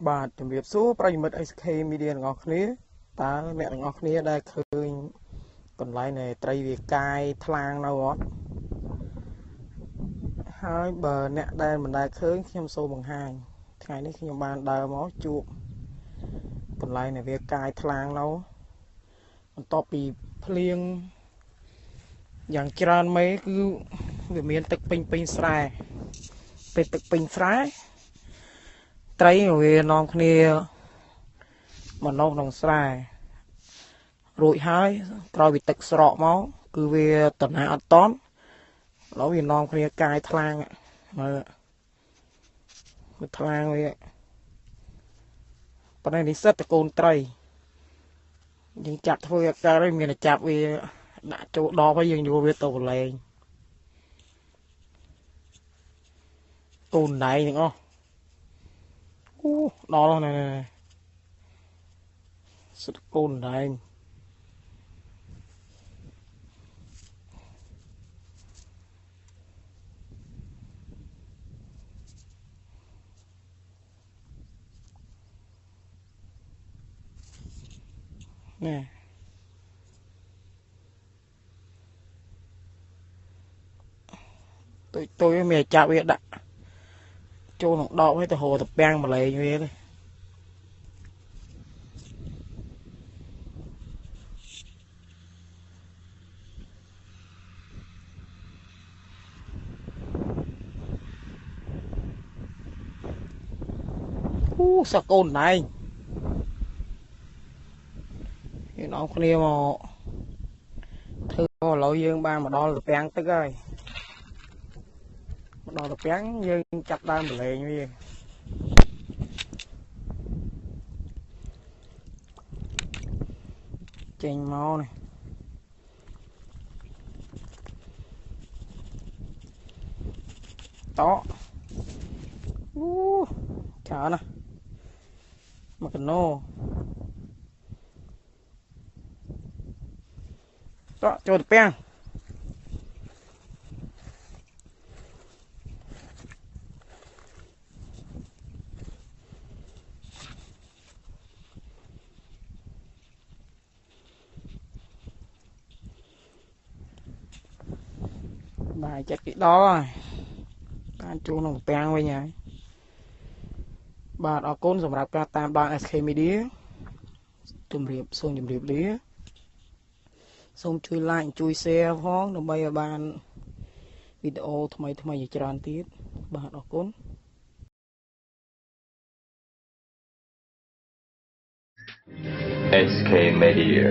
បាទជំរាបសួរប្រិយមិត្ត SK Media ទាំងអស់គ្នាតើអ្នកទាំងអស់គ្នាដែលឃើញកន្លែងនៃត្រីវាកាយថ្លាងនៅអត់ហើយបើអ្នកដែលមិនដែលឃើញខ្ញុំសូមបង្ហាញថ្ងៃនេះខ្ញុំបានដើរមកជួបកន្លែងនៃវាកាយថ្លាងនៅបន្ទាប់ពីភ្លៀងយ៉ាងច្រើនមេគឺវាមានទឹកពេញស្រែពេលទឹកពេញស្រែត្រីវានាំគ្នាមកនៅក្នុងស្រែរួចហើយក្រោយពីទឹកស្រកមកគឺវាតណាអត់តន់ឥឡូវវានាំគ្នាកាយថ្លាងមើលវាថ្លាងវាប៉ុន្តែនេះសិតតកូនត្រីយើងចាប់ធ្វើអាការហើយមានតែចាប់វាដាក់ចូលដបហើយយើងយកវាទៅប្រឡែងកូនណៃទាំងអស់ដល់នេះសិតកូនណៃនេះទុយមានចាប់វាដាក់ចូលក្នុងដបហើយទៅហៅទៅពាំងម្លែងវាទេសកូនណៃយើងនាំគ្នាមកធ្វើឥឡូវយើងបានមកដល់ទៅពាំងទឹកហើយមកដល់ទៅពាំងយើងចាប់ដើមប្រឡែងវាចេញមកនេះតច្រើនណាស់មកកណូតចូលទៅពាំងបាយចិត្តគេដល់ហើយបានចូលក្នុងពាំងវិញហើយបាទអរគុណសម្រាប់ការតាមដាន SK Media សូមជម្រាបលាសូមជួយ like ជួយ share ផងដើម្បីឲ្យបានវីដេអូថ្មីជាច្រើនទៀតបាទអរគុណ SK Media